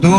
2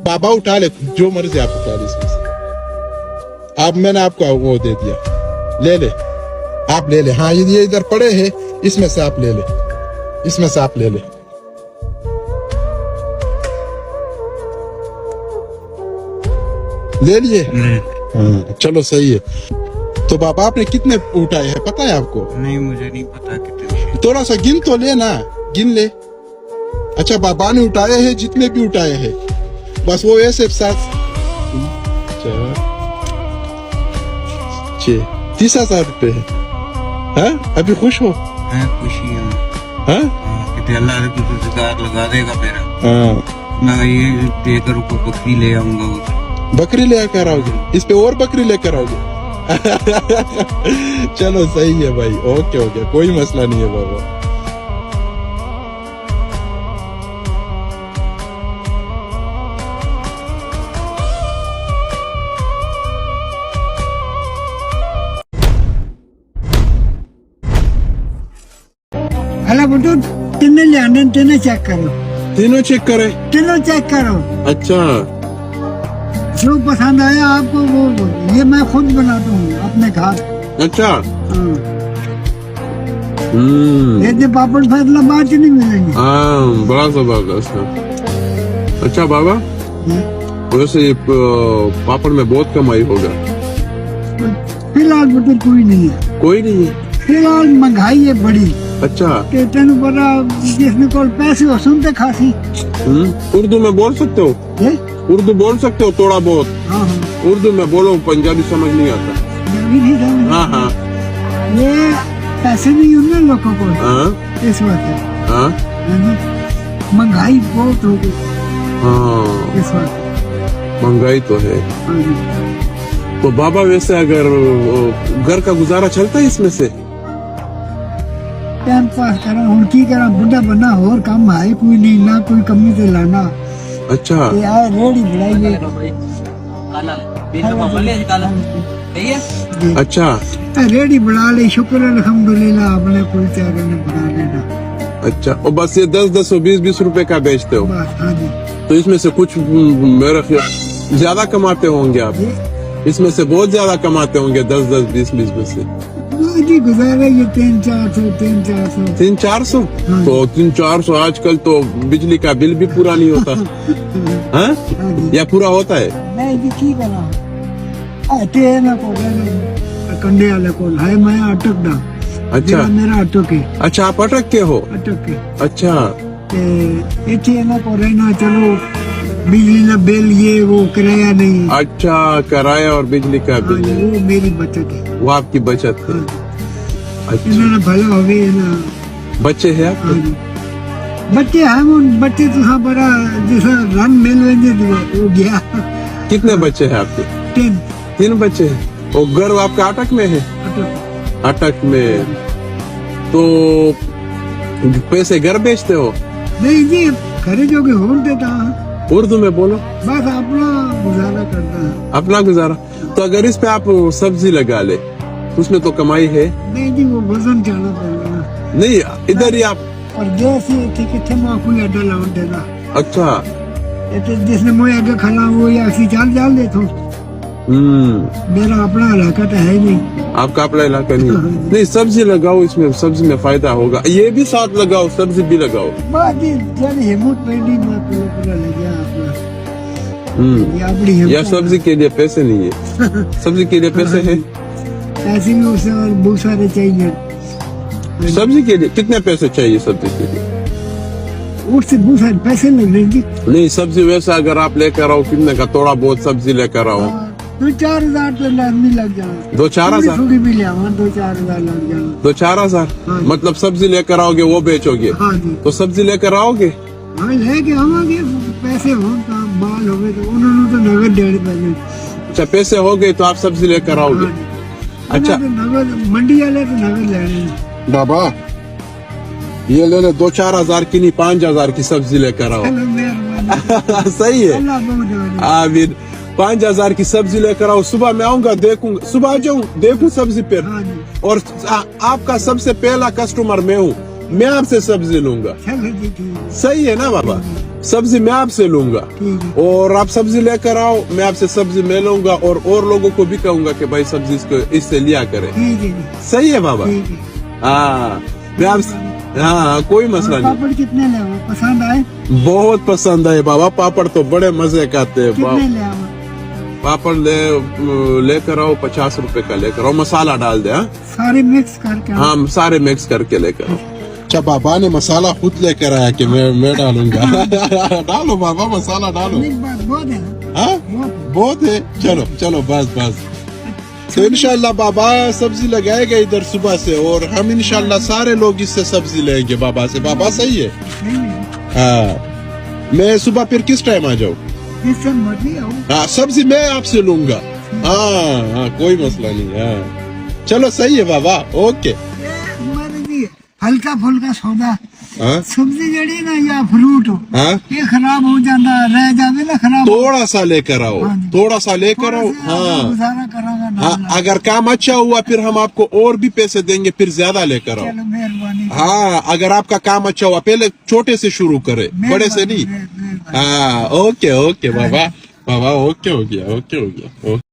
बाबा उठा ले, जो मर्जी आप उठा ले इसमें से। आप मैंने आपको वो दे दिया, ले ले, आप ले ले। हाँ ये इधर पड़े हैं, इसमें से आप ले ले, इसमें से आप ले ले। ले लिए? हाँ, चलो सही है। तो बाबा आपने कितने उठाए हैं पता है आपको? नहीं, मुझे नहीं पता कितने। थोड़ा सा गिन तो ले ना, गिन ले। अच्छा बाबा ने उठाए हैं जितने भी उठाए हैं, बस वो ऐसे साथ 30,000 रुपए है। हाँ अभी खुश हो? मैं खुशी हूँ। हाँ कि अल्लाह रोजगार लगा देगा मेरा। हाँ मैं ये देकर को बकरी ले आऊंगा। बकरी लेकर आओगे? इस पे और बकरी लेकर आओगे? चलो सही है भाई, ओके ओके, कोई मसला नहीं है बाबा। हेलो बुटू, तिन्ने लियाने, तिन्ने चेक करो, तीनों चेक करे? तीनों चेक करो। अच्छा जो पसंद आया आपको वो ये मैं खुद बनाता हूँ अपने घर। अच्छा हाँ। ये पापड़ फैसलाबाद से नहीं मिलेंगे। हाँ बड़ा जबरदस्त है। अच्छा बाबा वैसे ये पापड़ में बहुत कमाई होगा? फिलहाल बुटू कोई नहीं है, कोई नहीं है फिलहाल महंगाई है बड़ी। अच्छा ते तेन बड़ा जिसने को पैसे हो सुनते खासी। उर्दू में बोल सकते हो? ये? उर्दू बोल सकते हो थोड़ा बहुत? हाँ हाँ, उर्दू में बोलो, पंजाबी समझ नहीं आता। मैं भी नहीं समझ। हाँ हाँ ये पैसे नहीं होने लोगों को हाँ इस वक्त। हाँ महंगाई बहुत हो गई हाँ इस वक्त। महंगाई तो है। हाँ जी। तो बाबा वैसे अगर घर का गुजारा चलता है इसमें से? टाइम पास करा हूँ की करा, बुढ़ा बना और काम है कोई नहीं, ना कोई कमी से लाना। अच्छा ये आए रेडी बढ़ाइए। अच्छा रेडी बढ़ा ले, शुक्र है अल्हम्दुलिल्लाह, अपने कोई चारे ने बढ़ा लेना। अच्छा और बस ये 10-10 और 20-20 रुपए का बेचते हो? बस हाँ जी। तो इसमें से कुछ मेरा ख्याल ज्यादा कमाते होंगे आप? इसमें से बहुत ज्यादा कमाते होंगे 10-10 20-20 में से? जी गुजारा ये 300-400 300-400। 300-400? हाँ। तो 300-400 आजकल तो बिजली का बिल भी पूरा नहीं होता। हाँ हाँ जी। या पूरा होता है? नहीं जी की करा आते ना को कंडे वाले को है, मैं अटक दा। अच्छा मेरा अटक है। अच्छा आप अटक के हो? अटक के अच्छा इतने ना को रहना, चलो बिजली का बिल ये वो किराया नहीं। अच्छा किराया और बिजली का हाँ बिल, जी, वो मेरी बचत है। वो आपकी बचत है। अच्छा इन्होंने भला हो गई ना। बच्चे हैं हाँ आपके? जी। बच्चे हैं वो बच्चे तो हाँ बड़ा जैसा रन मिल लेंगे हो गया। कितने बच्चे हैं आपके? 3 बच्चे हैं। और घर आपका अटक में है? अटक में। तो पैसे घर बेचते हो? नहीं जी, खरे जो के होल देता है। उर्दू में बोलो। बस अपना गुजारा करता है। अपना गुजारा। तो अगर इस पे आप सब्जी लगा ले तो उसमें तो कमाई है? नहीं जी, वो वजन जाना पड़ेगा। नहीं इधर ही आप। और जैसे कितने माकू अड्डा लाउन देगा। अच्छा जिसने मुझे आगे खाना वो या चाल देता हूँ। मेरा अपना इलाका तो है नहीं। आपका अपना इलाका नहीं? नहीं सब्जी लगाओ, इसमें सब्जी में फायदा होगा। ये भी साथ लगाओ, सब्जी भी लगाओ। बात हिम्मत पैदी पूरा लग गया अपना। या सब्जी के लिए पैसे नहीं है? सब्जी के लिए पैसे हैं? पैसे भी उसे और बहुत सारे चाहिए। सब्जी के लिए कितने पैसे चाहिए? सब्जी के लिए उससे बहुत सारे पैसे लग रहे जी। नहीं सब्जी वैसा अगर आप लेकर आओ कितने का? थोड़ा बहुत सब्जी लेकर आओ 2-4 हजार तो आदमी लग जाना। 2-4 हजार? थोड़ी भी ले 2-4 हजार लग जाना। 2-4 हजार? हाँ। मतलब सब्जी लेकर आओगे वो बेचोगे? हाँ जी। तो सब्जी लेकर आओगे? हाँ लेके आवागे, पैसे हो तो माल हो गए तो उन्होंने तो नगद देने पहले। अच्छा पैसे हो गए तो आप सब्जी लेकर आओगे? अच्छा तो नगद मंडी वाले तो नगद लेने। बाबा ये ले ले 2-4 हजार की नहीं 5 हजार की सब्जी लेकर आओ। सही है। आमीन। 5 हजार की सब्जी लेकर आओ। सुबह मैं आऊंगा, देखूंगा, सुबह आ जाऊं, देखूं सब्जी पे। और आपका सबसे पहला कस्टमर मैं हूँ, मैं आपसे सब्जी लूंगा। सही है ना बाबा? सब्जी मैं आपसे लूंगा ठीक है और आप सब्जी लेकर आओ, मैं आपसे सब्जी मैं लूंगा और लोगों को भी कहूंगा कि भाई सब्जी इससे लिया करें। ठीक है जी, सही है बाबा? ठीक है। हाँ मैं आपसे, हाँ कोई मसला और नहीं। पापड़ कितने ले आओ, पसंद आए? बहुत पसंद आए बाबा, पापड़ तो बड़े मजे का आते हैं। कितने ले आओ? पापड़ लेकर आओ 50 रुपए का लेकर आओ, मसाला डाल दे। हाँ सारे मिक्स करके आओ। हाँ सारे मिक्स करके लेकर आओ। अच्छा बाबा ने मसाला खुद लेकर आया कि मैं डालूंगा। डालो बाबा मसाला डालो। एक बात बहुत है ना, हाँ बहुत है। बहुत है, चलो चलो बस बस। तो इंशाल्लाह बाबा सब्जी लगाएगा इधर सुबह से और हम इंशाल्लाह सारे लोग इससे सब्जी लेंगे बाबा से। बाबा सही है? नहीं, नहीं, हाँ मैं सुबह फिर किस टाइम आ जाऊँ? जिससे मर्जी आओ। हाँ सब्जी मैं आपसे लूंगा। हाँ हाँ कोई मसला नहीं। हाँ चलो सही है बाबा, ओके। मर्जी है। हल्का फुल्का सौदा हाँ सब्जी जड़ी ना या फ्रूट हो हाँ ये खराब हो जाता, रह जावे ना खराब। थोड़ा सा लेकर आओ, हाँ जी। थोड़ा सा लेकर आओ। हाँ गुजारा करांगा ना। हाँ अगर काम अच्छा हुआ फिर हम आपको और भी पैसे देंगे, फिर ज्यादा लेकर आओ। चलो मेहरबानी। हाँ अगर आपका काम अच्छा हुआ पहले छोटे से शुरू करे, बड़े से नहीं। मेहरबानी। हाँ ओके ओके बाबा, बाबा ओके हो गया, ओके हो गया, ओके।